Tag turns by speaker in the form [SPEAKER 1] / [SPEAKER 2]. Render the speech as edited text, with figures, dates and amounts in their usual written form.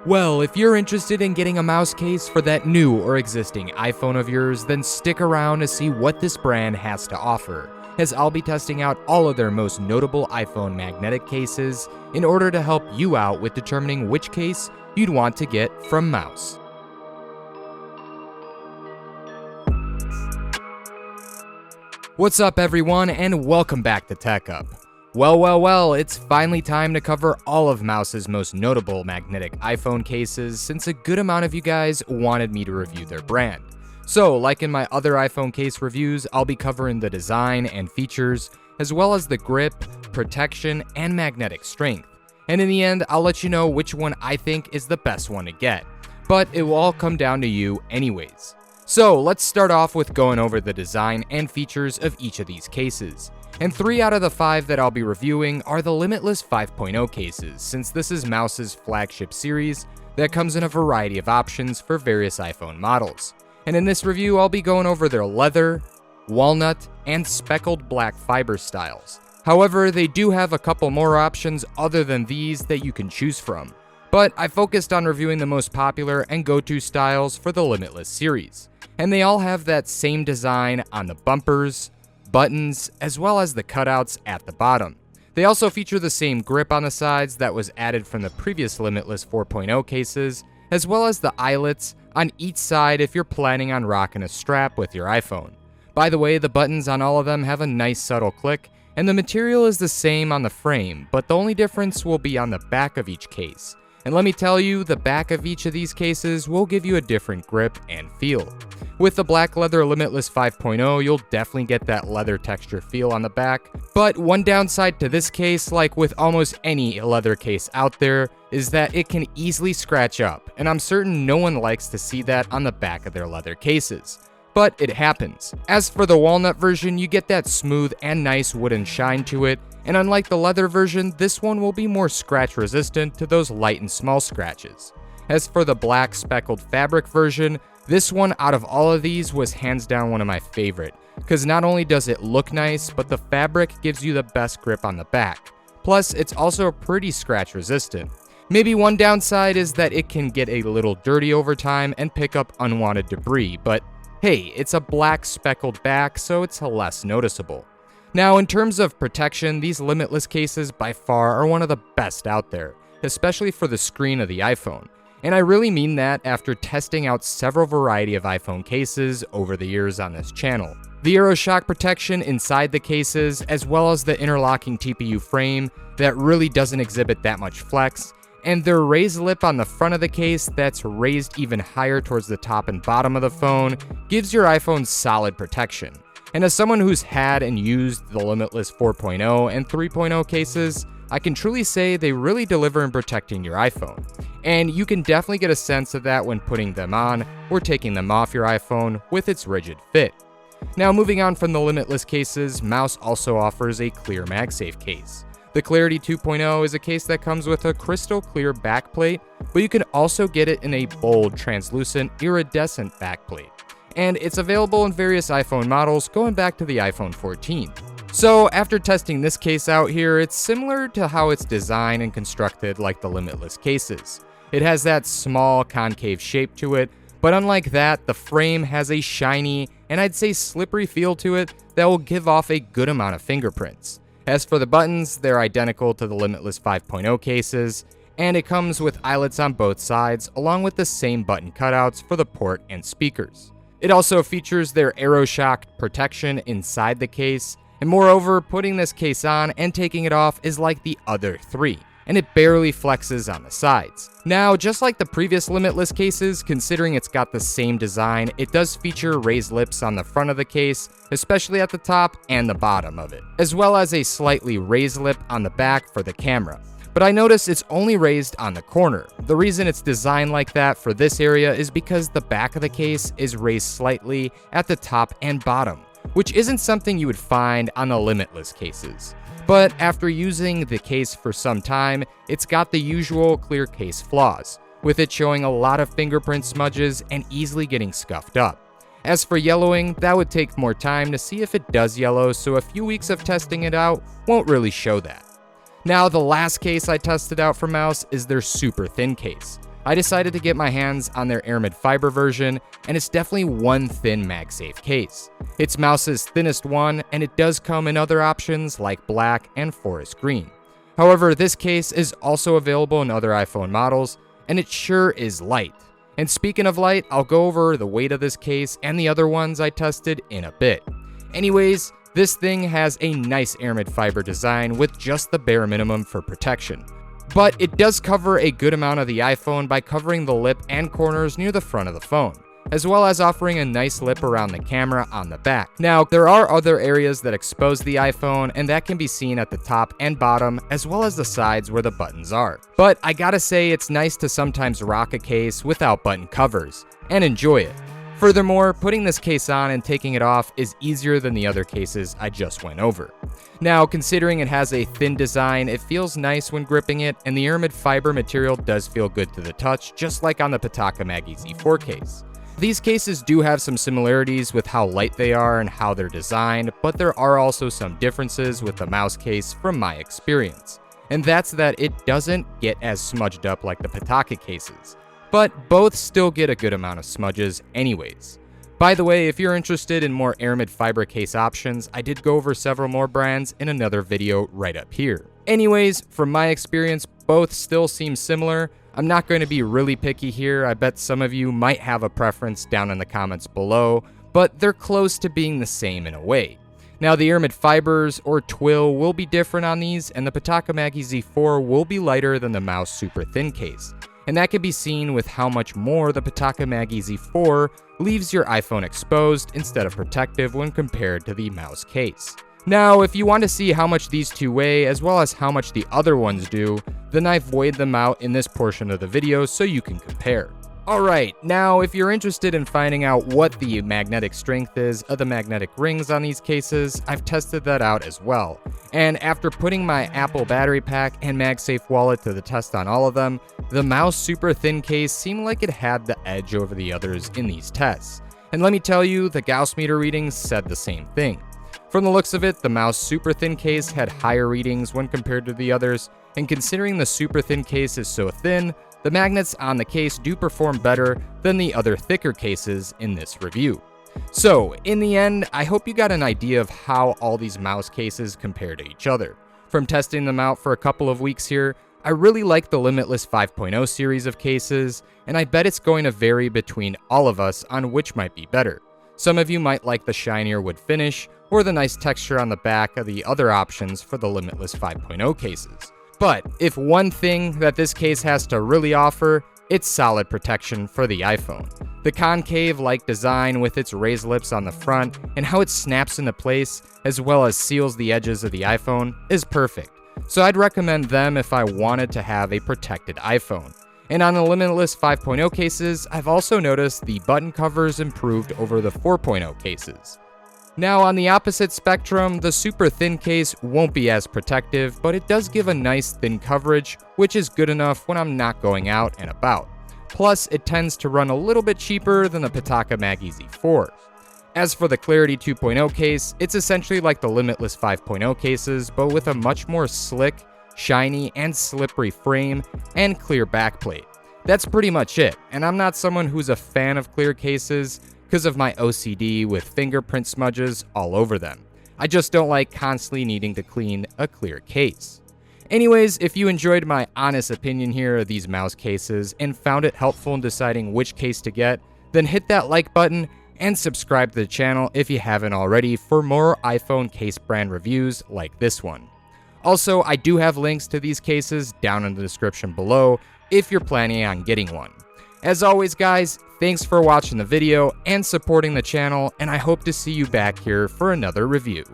[SPEAKER 1] Well, if you're interested in getting a mouse case for that new or existing iPhone of yours, then stick around to see what this brand has to offer, as I'll be testing out all of their most notable iPhone magnetic cases in order to help you out with determining which case you'd want to get from Mous. What's up everyone, and welcome back to Tech Up. Well, it's finally time to cover all of Mous's most notable magnetic iPhone cases since a good amount of you guys wanted me to review their brand. So, like in my other iPhone case reviews, I'll be covering the design and features, as well as the grip, protection, and magnetic strength. And in the end, I'll let you know which one I think is the best one to get. But it will all come down to you anyways. So, let's start off with going over the design and features of each of these cases. And 3 out of the 5 that I'll be reviewing are the Limitless 5.0 cases, since this is Mous's flagship series that comes in a variety of options for various iPhone models. And in this review, I'll be going over their leather, walnut, and speckled black fiber styles. However, they do have a couple more options other than these that you can choose from. But I focused on reviewing the most popular and go-to styles for the Limitless series. And they all have that same design on the bumpers, buttons, as well as the cutouts at the bottom. They also feature the same grip on the sides that was added from the previous Limitless 4.0 cases, as well as the eyelets on each side if you're planning on rocking a strap with your iPhone. By the way, the buttons on all of them have a nice subtle click, and the material is the same on the frame, but the only difference will be on the back of each case. And let me tell you, the back of each of these cases will give you a different grip and feel. With the black leather Limitless 5.0, you'll definitely get that leather texture feel on the back. But one downside to this case, like with almost any leather case out there, is that it can easily scratch up, and I'm certain no one likes to see that on the back of their leather cases. But it happens. As for the walnut version, you get that smooth and nice wooden shine to it, and unlike the leather version, this one will be more scratch resistant to those light and small scratches. As for the black speckled fabric version, this one out of all of these was hands down one of my favorite, because not only does it look nice, but the fabric gives you the best grip on the back. Plus, it's also pretty scratch resistant. Maybe one downside is that it can get a little dirty over time and pick up unwanted debris, but hey, it's a black speckled back, so it's less noticeable. Now, in terms of protection, these Limitless cases by far are one of the best out there, especially for the screen of the iPhone. And I really mean that after testing out several variety of iPhone cases over the years on this channel. The AeroShock protection inside the cases, as well as the interlocking TPU frame that really doesn't exhibit that much flex, and their raised lip on the front of the case that's raised even higher towards the top and bottom of the phone, gives your iPhone solid protection. And as someone who's had and used the Limitless 4.0 and 3.0 cases, I can truly say they really deliver in protecting your iPhone. And you can definitely get a sense of that when putting them on or taking them off your iPhone with its rigid fit. Now, moving on from the Limitless cases, Mous also offers a clear Magsafe case. The Clarity 2.0 is a case that comes with a crystal clear backplate, but you can also get it in a bold, translucent, iridescent backplate. And it's available in various iPhone models going back to the iPhone 14. So after testing this case out here, it's similar to how it's designed and constructed like the Limitless cases. It has that small concave shape to it, but unlike that, the frame has a shiny and I'd say slippery feel to it that will give off a good amount of fingerprints. As for the buttons, they're identical to the Limitless 5.0 cases, and it comes with eyelets on both sides along with the same button cutouts for the port and speakers. It also features their AeroShock protection inside the case, and moreover, putting this case on and taking it off is like the other 3, and it barely flexes on the sides. Now, just like the previous Limitless cases, considering it's got the same design, it does feature raised lips on the front of the case, especially at the top and the bottom of it, as well as a slightly raised lip on the back for the camera. But I notice it's only raised on the corner. The reason it's designed like that for this area is because the back of the case is raised slightly at the top and bottom, which isn't something you would find on the Limitless cases. But after using the case for some time, it's got the usual clear case flaws, with it showing a lot of fingerprint smudges and easily getting scuffed up. As for yellowing, that would take more time to see if it does yellow, so a few weeks of testing it out won't really show that. Now, the last case I tested out for Mous is their super thin case. I decided to get my hands on their aramid fiber version, and it's definitely one thin MagSafe case. It's Mouse's thinnest one, and it does come in other options like black and forest green. However, this case is also available in other iPhone models, and it sure is light. And speaking of light, I'll go over the weight of this case and the other ones I tested in a bit. Anyways, this thing has a nice aramid fiber design with just the bare minimum for protection. But it does cover a good amount of the iPhone by covering the lip and corners near the front of the phone, as well as offering a nice lip around the camera on the back. Now, there are other areas that expose the iPhone, and that can be seen at the top and bottom, as well as the sides where the buttons are. But I gotta say, it's nice to sometimes rock a case without button covers, and enjoy it. Furthermore, putting this case on and taking it off is easier than the other cases I just went over. Now, considering it has a thin design, it feels nice when gripping it, and the aramid fiber material does feel good to the touch, just like on the Pitaka Maggie Z4 case. These cases do have some similarities with how light they are and how they're designed, but there are also some differences with the Mous case from my experience. And that's that it doesn't get as smudged up like the Pitaka cases, but both still get a good amount of smudges anyways. By the way, if you're interested in more aramid fiber case options, I did go over several more brands in another video right up here. Anyways, from my experience, both still seem similar. I'm not going to be really picky here. I bet some of you might have a preference down in the comments below, but they're close to being the same in a way. Now, the aramid fibers or twill will be different on these, and the Pitaka Maggie Z4 will be lighter than the Mous super thin case. And that can be seen with how much more the Pitaka Maggie Z4 leaves your iPhone exposed instead of protective when compared to the Mous case. Now, if you want to see how much these two weigh as well as how much the other ones do, then I've weighed them out in this portion of the video so you can compare. Alright, now if you're interested in finding out what the magnetic strength is of the magnetic rings on these cases, I've tested that out as well. And after putting my Apple battery pack and MagSafe wallet to the test on all of them, the Mous super thin case seemed like it had the edge over the others in these tests. And let me tell you, the Gauss meter readings said the same thing. From the looks of it, the Mous super thin case had higher readings when compared to the others, and considering the super thin case is so thin, the magnets on the case do perform better than the other thicker cases in this review. So, in the end, I hope you got an idea of how all these Mous cases compare to each other. From testing them out for a couple of weeks here, I really like the Limitless 5.0 series of cases, and I bet it's going to vary between all of us on which might be better. Some of you might like the shinier wood finish, or the nice texture on the back of the other options for the Limitless 5.0 cases. But if one thing that this case has to really offer, it's solid protection for the iPhone. The concave-like design with its raised lips on the front and how it snaps into place as well as seals the edges of the iPhone is perfect. So I'd recommend them if I wanted to have a protected iPhone. And on the Limitless 5.0 cases, I've also noticed the button covers improved over the 4.0 cases. Now, on the opposite spectrum, the super thin case won't be as protective, but it does give a nice thin coverage, which is good enough when I'm not going out and about. Plus, it tends to run a little bit cheaper than the Pitaka Maggie Z4. As for the Clarity 2.0 case, it's essentially like the Limitless 5.0 cases, but with a much more slick, shiny, and slippery frame and clear backplate. That's pretty much it, and I'm not someone who's a fan of clear cases because of my OCD with fingerprint smudges all over them. I just don't like constantly needing to clean a clear case. Anyways, if you enjoyed my honest opinion here of these Mous cases and found it helpful in deciding which case to get, then hit that like button and subscribe to the channel if you haven't already for more iPhone case brand reviews like this one. Also, I do have links to these cases down in the description below if you're planning on getting one. As always, guys, thanks for watching the video and supporting the channel, and I hope to see you back here for another review.